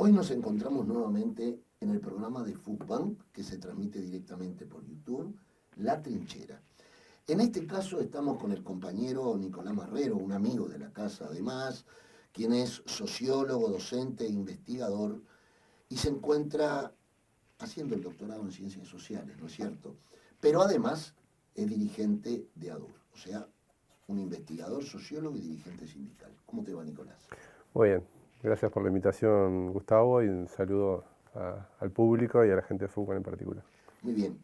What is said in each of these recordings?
Hoy nos encontramos nuevamente en el programa de Fútbol que se transmite directamente por YouTube, La Trinchera. En este caso estamos con el compañero Nicolás Marrero, un amigo de la casa además, quien es sociólogo, docente e investigador y se encuentra haciendo el doctorado en Ciencias Sociales, ¿no es cierto? Pero además es dirigente de ADUR, o sea, un investigador, sociólogo y dirigente sindical. ¿Cómo te va, Nicolás? Muy bien, gracias por la invitación, Gustavo, y un saludo al público y a la gente de fútbol en particular. Muy bien.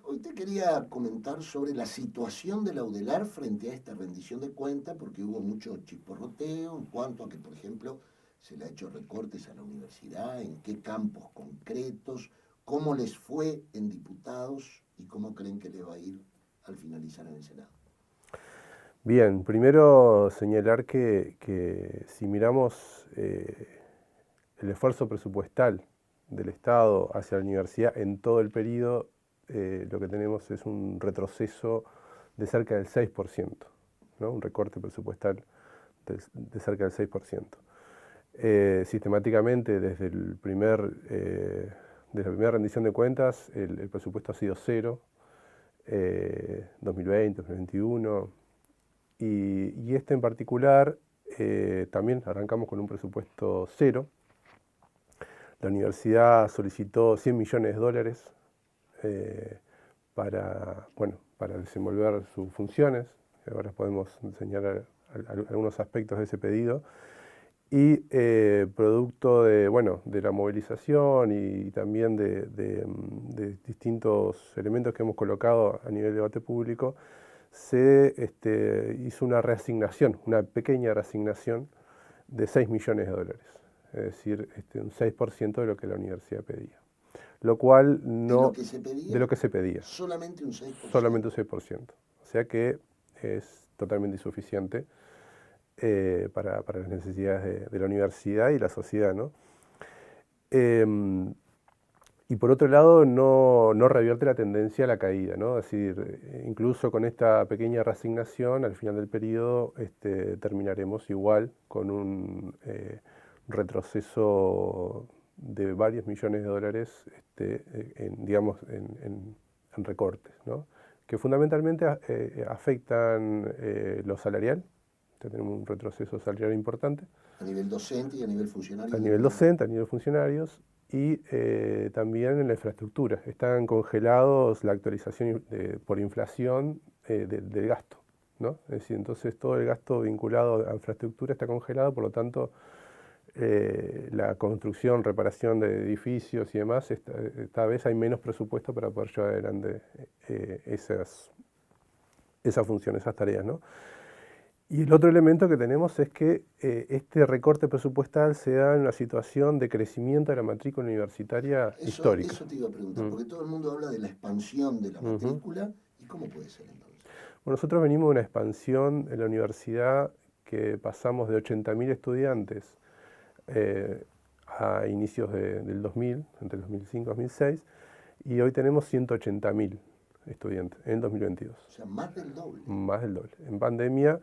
Hoy te quería comentar sobre la situación de la UDELAR frente a esta rendición de cuentas, porque hubo mucho chisporroteo en cuanto a que, por ejemplo, se le ha hecho recortes a la universidad, en qué campos concretos, cómo les fue en diputados y cómo creen que les va a ir al finalizar en el Senado. Bien, primero señalar que si miramos el esfuerzo presupuestal del Estado hacia la universidad en todo el periodo, lo que tenemos es un retroceso de cerca del 6%, ¿no? Un recorte presupuestal de cerca del 6%. Sistemáticamente desde la primera rendición de cuentas el presupuesto ha sido cero, 2020, 2021, y este en particular también arrancamos con un presupuesto cero. La universidad solicitó $100 millones para desenvolver sus funciones. Ahora podemos señalar algunos aspectos de ese pedido. Y producto de la movilización y también de distintos elementos que hemos colocado a nivel de debate público, se hizo una reasignación, una pequeña reasignación de $6 millones, es decir, un 6% de lo que la universidad pedía. Lo cual no... ¿De lo que se pedía? De lo que se pedía. Solamente un 6%. Solamente un 6%. O sea que es totalmente insuficiente para las necesidades de la universidad y la sociedad, ¿no? Y por otro lado, no revierte la tendencia a la caída, ¿no? Es decir, incluso con esta pequeña reasignación, al final del periodo terminaremos igual con un retroceso de varios millones de dólares en recortes, ¿no? Que fundamentalmente afectan lo salarial. Tenemos un retroceso salarial importante. A nivel docente y a nivel funcionario. A nivel docente, a nivel funcionarios y también en la infraestructura. Están congelados la actualización por inflación del gasto, ¿no? Es decir, entonces todo el gasto vinculado a infraestructura está congelado, por lo tanto la construcción, reparación de edificios y demás, cada vez hay menos presupuesto para poder llevar adelante esas funciones, esas tareas, ¿no? Y el otro elemento que tenemos es que este recorte presupuestal se da en una situación de crecimiento de la matrícula universitaria histórica. Eso te iba a preguntar, porque todo el mundo habla de la expansión de la matrícula, ¿y cómo puede ser entonces? Bueno, nosotros venimos de una expansión en la universidad que pasamos de 80.000 estudiantes a inicios del 2000, entre el 2005 y 2006, y hoy tenemos 180.000 estudiantes en el 2022. O sea, más del doble. Más del doble. En pandemia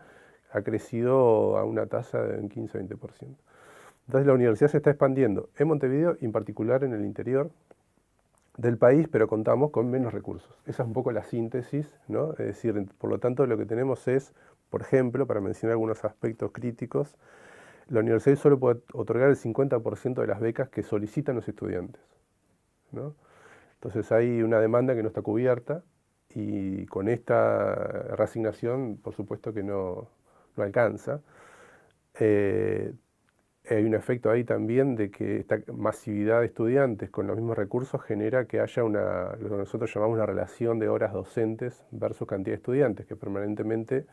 ha crecido a una tasa de un 15-20%. Entonces la universidad se está expandiendo en Montevideo y en particular en el interior del país, pero contamos con menos recursos. Esa es un poco la síntesis, ¿no? Es decir, por lo tanto lo que tenemos es, por ejemplo, para mencionar algunos aspectos críticos, la universidad solo puede otorgar el 50% de las becas que solicitan los estudiantes, ¿no? Entonces hay una demanda que no está cubierta y con esta reasignación, por supuesto que no alcanza. Hay un efecto ahí también de que esta masividad de estudiantes con los mismos recursos genera que haya lo que nosotros llamamos una relación de horas docentes versus cantidad de estudiantes, que permanentemente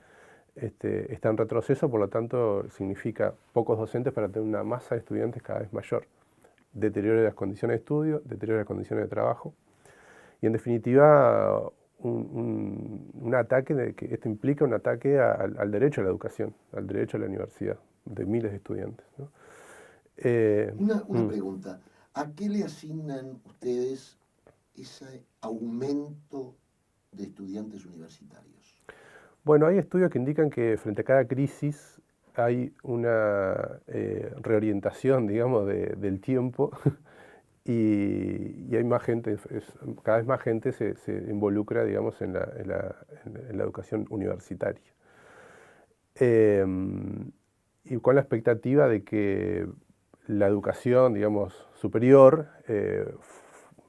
está en retroceso, por lo tanto significa pocos docentes para tener una masa de estudiantes cada vez mayor. Deterioro de las condiciones de estudio, deterioro de las condiciones de trabajo y en definitiva un ataque, que esto implica un ataque al derecho a la educación, al derecho a la universidad de miles de estudiantes, ¿no? Una pregunta, ¿a qué le asignan ustedes ese aumento de estudiantes universitarios? Bueno, hay estudios que indican que frente a cada crisis hay una reorientación, digamos, del tiempo y hay más gente, cada vez más gente se involucra, digamos, en la educación universitaria. Y con la expectativa de que la educación, digamos, superior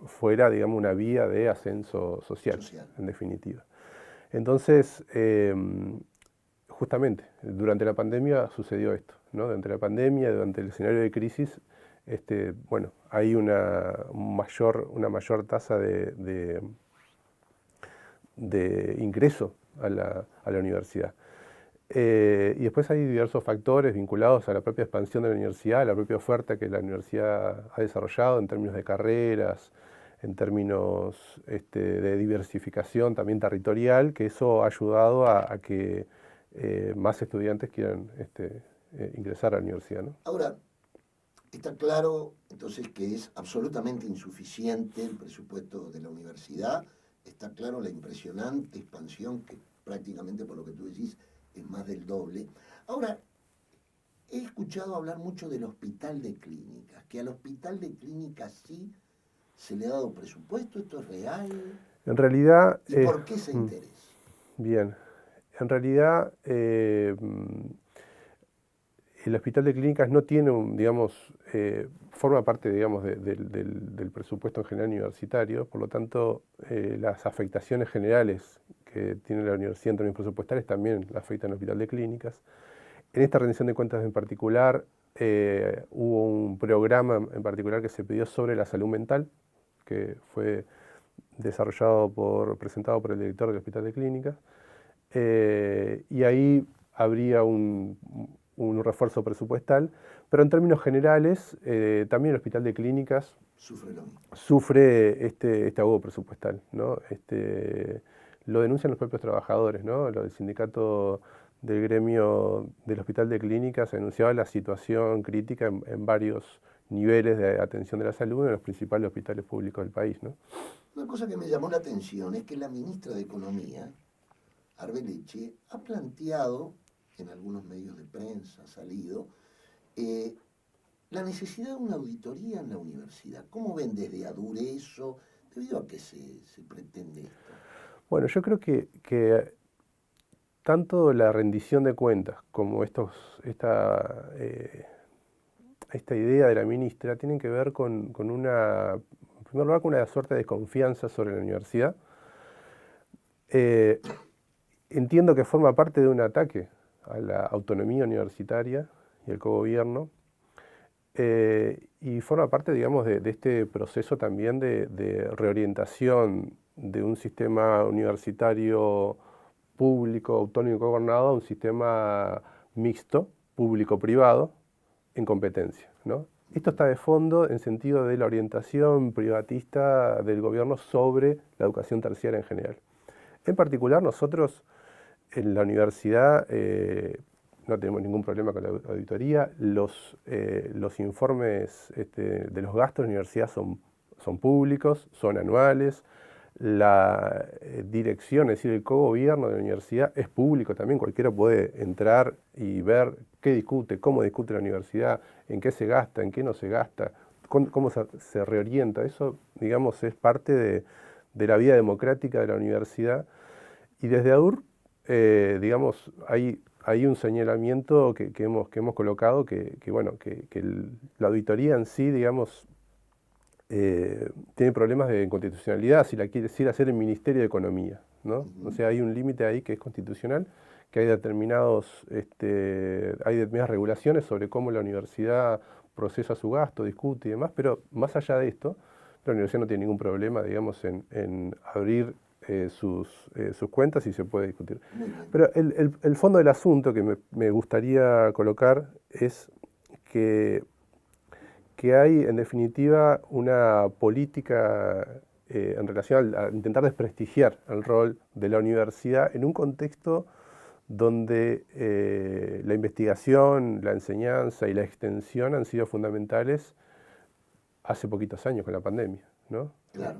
fuera, digamos, una vía de ascenso social, en definitiva. Entonces, justamente, durante la pandemia sucedió esto, ¿no? Durante la pandemia, durante el escenario de crisis, bueno, hay una mayor tasa de ingreso a la universidad. Y después hay diversos factores vinculados a la propia expansión de la universidad, a la propia oferta que la universidad ha desarrollado en términos de carreras, en términos de diversificación también territorial, que eso ha ayudado a que más estudiantes quieran ingresar a la universidad, ¿no? Ahora, está claro entonces que es absolutamente insuficiente el presupuesto de la universidad, está claro la impresionante expansión que prácticamente, por lo que tú decís, es más del doble. Ahora, he escuchado hablar mucho del hospital de clínicas, que al hospital de clínicas sí se le ha dado presupuesto, ¿esto es real? En realidad... ¿Y por qué ese interés? Bien, en realidad el hospital de clínicas no tiene digamos, forma parte, digamos, del presupuesto en general universitario, por lo tanto, las afectaciones generales que tiene la universidad en términos presupuestales también la afectan al hospital de clínicas. En esta rendición de cuentas en particular, hubo un programa en particular que se pidió sobre la salud mental, que fue presentado por el director del hospital de clínicas, y ahí habría un refuerzo presupuestal, pero en términos generales también el hospital de clínicas sufre este agudo presupuestal, ¿no? Lo denuncian los propios trabajadores, ¿no? Lo del sindicato del gremio del hospital de clínicas denunciaba la situación crítica en varios niveles de atención de la salud en los principales hospitales públicos del país, ¿no? Una cosa que me llamó la atención es que la ministra de Economía, Arbeleche, ha planteado, en algunos medios de prensa ha salido, la necesidad de una auditoría en la universidad. ¿Cómo ven desde ADUR eso? ¿Debido a qué se pretende esto? Bueno, yo creo que tanto la rendición de cuentas como esta idea de la ministra tienen que ver con en primer lugar, con una suerte de desconfianza sobre la universidad. Entiendo que forma parte de un ataque a la autonomía universitaria y al cogobierno, y forma parte, digamos, de este proceso también de reorientación de un sistema universitario público, autónomo y gobernado a un sistema mixto, público-privado, en competencia, ¿no? Esto está de fondo en sentido de la orientación privatista del gobierno sobre la educación terciaria en general. En particular, nosotros en la universidad no tenemos ningún problema con la auditoría. Los informes de los gastos de la universidad son públicos, son anuales. La dirección, es decir, el cogobierno de la universidad es público también. Cualquiera puede entrar y ver qué discute, cómo discute la universidad, en qué se gasta, en qué no se gasta, cómo se reorienta. Eso, digamos, es parte de la vida democrática de la universidad. Y desde ADUR, digamos, hay un señalamiento que hemos colocado que la auditoría en sí, digamos, tiene problemas de inconstitucionalidad si la quiere hacer el Ministerio de Economía, ¿no? O sea, hay un límite ahí que es constitucional, que hay determinadas regulaciones sobre cómo la universidad procesa su gasto, discute y demás, pero más allá de esto, la universidad no tiene ningún problema, digamos, en abrir sus cuentas y se puede discutir. Pero el fondo del asunto que me gustaría colocar es que hay, en definitiva, una política en relación a intentar desprestigiar el rol de la universidad en un contexto donde la investigación, la enseñanza y la extensión han sido fundamentales hace poquitos años con la pandemia, ¿no? Claro.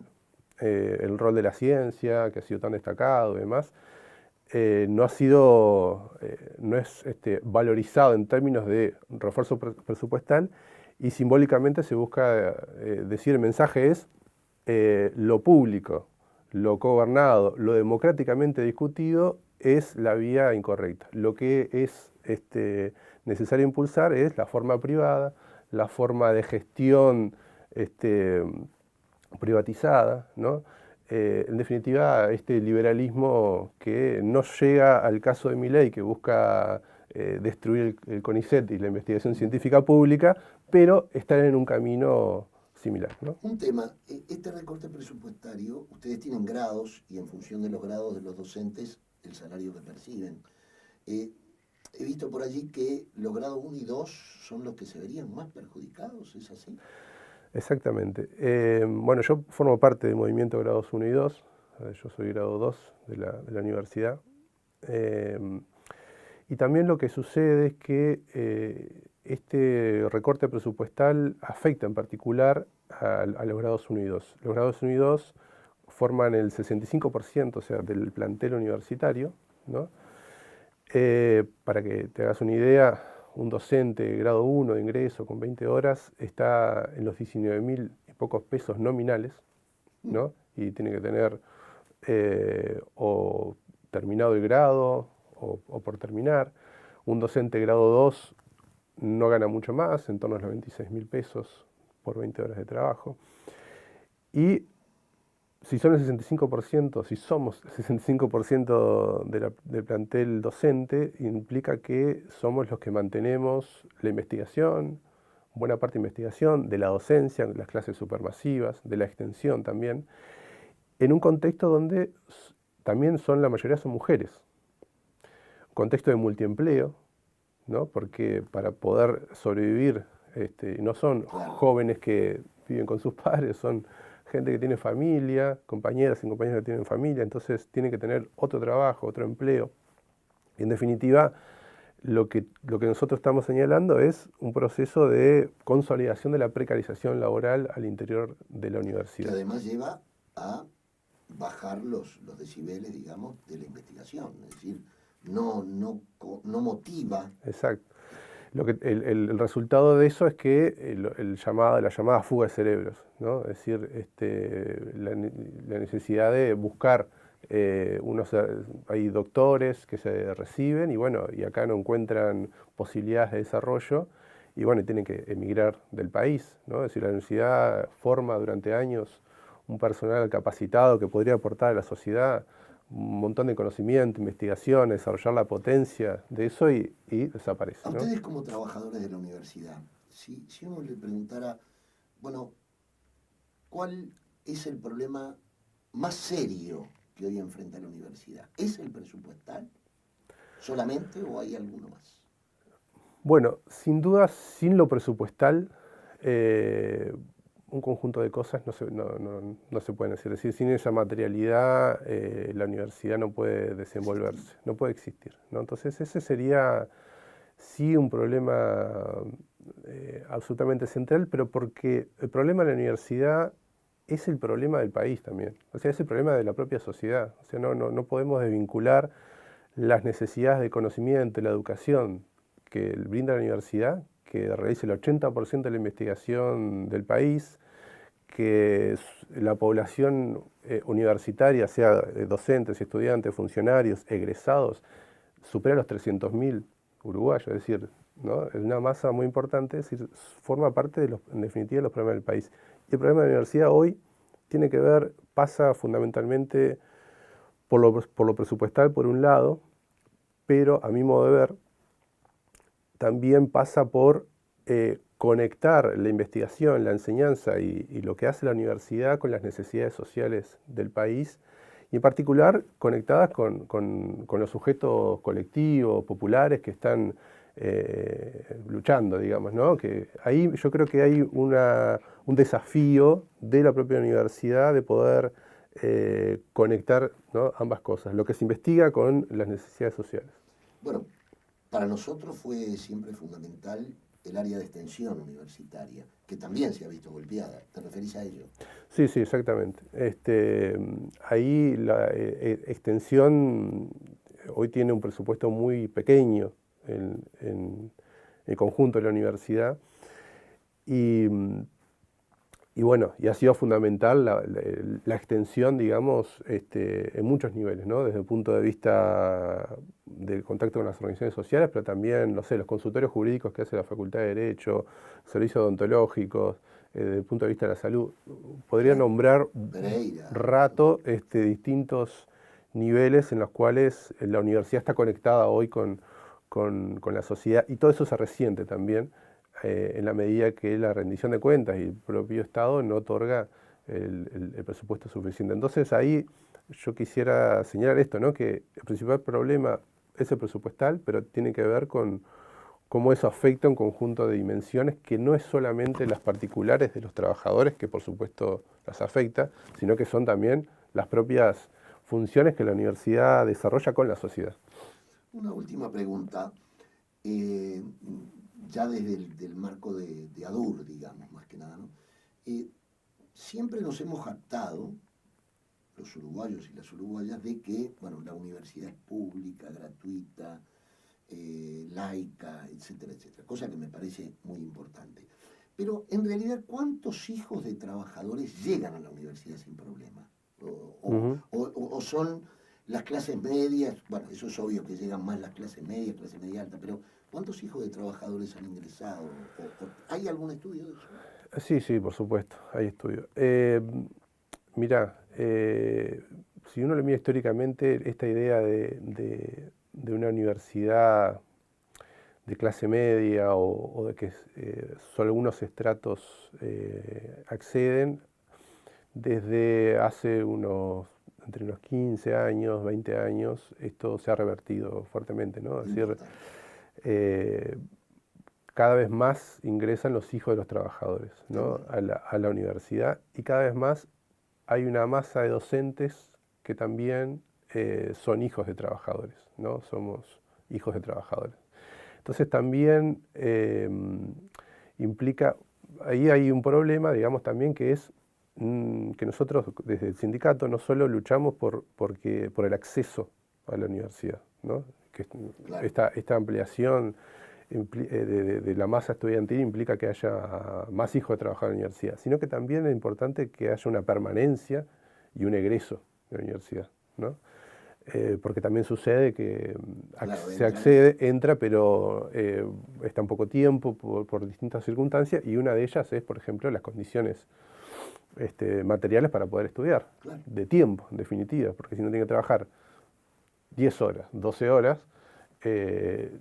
El rol de la ciencia, que ha sido tan destacado y demás, no no es valorizado en términos de refuerzo presupuestal, y simbólicamente se busca decir, el mensaje es lo público, lo gobernado, lo democráticamente discutido es la vía incorrecta. Lo que es necesario impulsar es la forma privada, la forma de gestión privatizada, ¿no? En definitiva, este liberalismo que no llega al caso de Milei, que busca destruir el CONICET y la investigación científica pública, pero están en un camino similar, ¿no? Un tema, este recorte presupuestario, ustedes tienen grados y en función de los grados de los docentes, el salario que perciben. He visto por allí que los grados 1 y 2 son los que se verían más perjudicados, ¿es así? Exactamente. Bueno, yo formo parte del movimiento grados 1 y 2, yo soy grado 2 de la universidad. Y también lo que sucede es que este recorte presupuestal afecta en particular a los grados 1 y 2. Los grados 1 y 2 forman el 65%, o sea, del plantel universitario, ¿no? Para que te hagas una idea, un docente grado 1 de ingreso con 20 horas está en los 19.000 y pocos pesos nominales, ¿no? Y tiene que tener o terminado el grado o por terminar. Un docente grado 2 no gana mucho más, en torno a los 26.000 pesos por 20 horas de trabajo. Y si son el 65%, si somos el 65% del plantel docente, implica que somos los que mantenemos la investigación, buena parte de investigación, de la docencia, las clases supermasivas, de la extensión también, en un contexto donde también la mayoría son mujeres. Un contexto de multiempleo, ¿no? Porque para poder sobrevivir, no son jóvenes que viven con sus padres, son gente que tiene familia, compañeras y compañeros que tienen familia, entonces tienen que tener otro trabajo, otro empleo. Y en definitiva, lo que nosotros estamos señalando es un proceso de consolidación de la precarización laboral al interior de la universidad. Que además lleva a bajar los decibeles, digamos, de la investigación, es decir, no motiva. Exacto. El resultado de eso es que la llamada fuga de cerebros, ¿no? Es decir, la necesidad de buscar hay doctores que se reciben y acá no encuentran posibilidades de desarrollo y tienen que emigrar del país, ¿no? Es decir, la universidad forma durante años un personal capacitado que podría aportar a la sociedad un montón de conocimiento, investigación, desarrollar la potencia de eso y desaparece, A ¿no? ustedes como trabajadores de la universidad, si uno le preguntara, bueno, ¿cuál es el problema más serio que hoy enfrenta la universidad? ¿Es el presupuestal solamente o hay alguno más? Bueno, sin duda, sin lo presupuestal, un conjunto de cosas no se pueden hacer. Es decir, sin esa materialidad la universidad no puede desenvolverse, no puede existir, ¿no? Entonces ese sería sí un problema absolutamente central, pero porque el problema de la universidad es el problema del país también. O sea, es el problema de la propia sociedad. O sea, no podemos desvincular las necesidades de conocimiento, la educación que brinda la universidad, que realiza el 80% de la investigación del país, que la población universitaria, sea docentes, estudiantes, funcionarios, egresados, supera los 300.000 uruguayos, es decir, ¿no? Es una masa muy importante, es decir, forma parte, en definitiva, de los problemas del país. Y el problema de la universidad hoy pasa fundamentalmente por lo presupuestal, por un lado, pero a mi modo de ver, también pasa por conectar la investigación, la enseñanza y lo que hace la universidad con las necesidades sociales del país, y en particular conectadas con los sujetos colectivos, populares que están luchando, digamos, ¿no? Que ahí yo creo que hay un desafío de la propia universidad de poder conectar, ¿no?, ambas cosas, lo que se investiga con las necesidades sociales. Bueno, para nosotros fue siempre fundamental el área de extensión universitaria, que también se ha visto golpeada. ¿Te referís a ello? Sí, exactamente. Ahí la extensión hoy tiene un presupuesto muy pequeño en el conjunto de la universidad. Y bueno, y ha sido fundamental la extensión, digamos, en muchos niveles, ¿no? Desde el punto de vista del contacto con las organizaciones sociales, pero también, no sé, los consultorios jurídicos que hace la Facultad de Derecho, servicios odontológicos, desde el punto de vista de la salud. Podría nombrar rato distintos niveles en los cuales la universidad está conectada hoy con la sociedad, y todo eso se resiente también en la medida que la rendición de cuentas y el propio Estado no otorga el presupuesto suficiente. Entonces ahí yo quisiera señalar esto, ¿no? Que el principal problema es el presupuestal, pero tiene que ver con cómo eso afecta un conjunto de dimensiones que no es solamente las particulares de los trabajadores, que por supuesto las afecta, sino que son también las propias funciones que la universidad desarrolla con la sociedad. Una última pregunta. Ya desde el marco de ADUR, digamos, más que nada, ¿no? Siempre nos hemos jactado, los uruguayos y las uruguayas, de que, bueno, la universidad es pública, gratuita, laica, etcétera, etcétera, cosa que me parece muy importante. Pero, en realidad, ¿cuántos hijos de trabajadores llegan a la universidad sin problema? O son las clases medias, bueno, eso es obvio que llegan más las clases medias, clase media alta, pero ¿cuántos hijos de trabajadores han ingresado? ¿Hay algún estudio de eso? Sí, sí, por supuesto, hay estudios. Mirá, si uno lo mira históricamente, esta idea de una universidad de clase media o de que solo algunos estratos acceden, desde hace entre unos 15 años, 20 años, esto se ha revertido fuertemente, ¿no? Es decir, cada vez más ingresan los hijos de los trabajadores, ¿no? a la universidad, y cada vez más hay una masa de docentes que también son hijos de trabajadores, ¿no? Somos hijos de trabajadores. Entonces también implica, ahí hay un problema, digamos, también, que es que nosotros desde el sindicato no solo luchamos por el acceso a la universidad, ¿no? Que claro, esta ampliación de la masa estudiantil implica que haya más hijos de trabajar en la universidad, sino que también es importante que haya una permanencia y un egreso de la universidad, ¿no? Porque también sucede que se accede, entra, pero está un poco tiempo por distintas circunstancias, y una de ellas es, por ejemplo, las condiciones materiales para poder estudiar, claro, de tiempo, en definitiva, porque si no tiene que trabajar 10 horas, 12 horas, el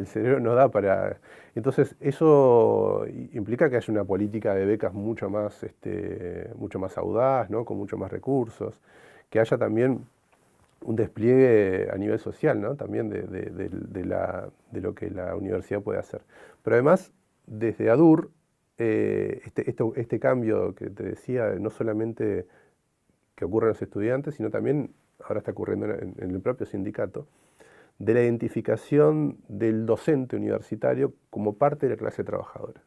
cerebro no da para... Entonces eso implica que haya una política de becas mucho más audaz, ¿no? Con mucho más recursos, que haya también un despliegue a nivel social, ¿no? También de lo que la universidad puede hacer. Pero además, desde ADUR, este cambio que te decía, no solamente que ocurre en los estudiantes, sino también ahora está ocurriendo en el propio sindicato, de la identificación del docente universitario como parte de la clase trabajadora,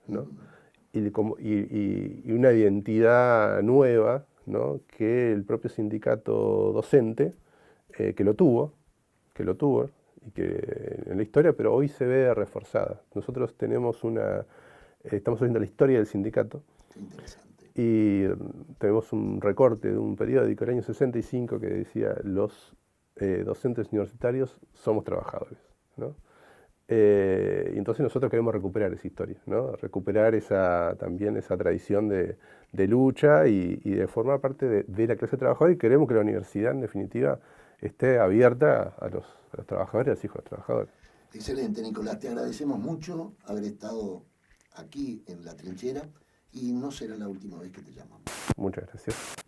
¿no? Y una identidad nueva, ¿no? Que el propio sindicato docente, que lo tuvo, y que en la historia, pero hoy se ve reforzada. Nosotros estamos haciendo la historia del sindicato. Y tenemos un recorte de un periódico del año 65 que decía: los docentes universitarios somos trabajadores, ¿no? Y entonces nosotros queremos recuperar esa historia, ¿no? Recuperar también esa tradición de lucha y de formar parte de la clase trabajadora, y queremos que la universidad, en definitiva, esté abierta a los trabajadores y a los hijos de los trabajadores. Excelente, Nicolás. Te agradecemos mucho haber estado aquí en La Trinchera, y no será la última vez que te llamamos. Muchas gracias.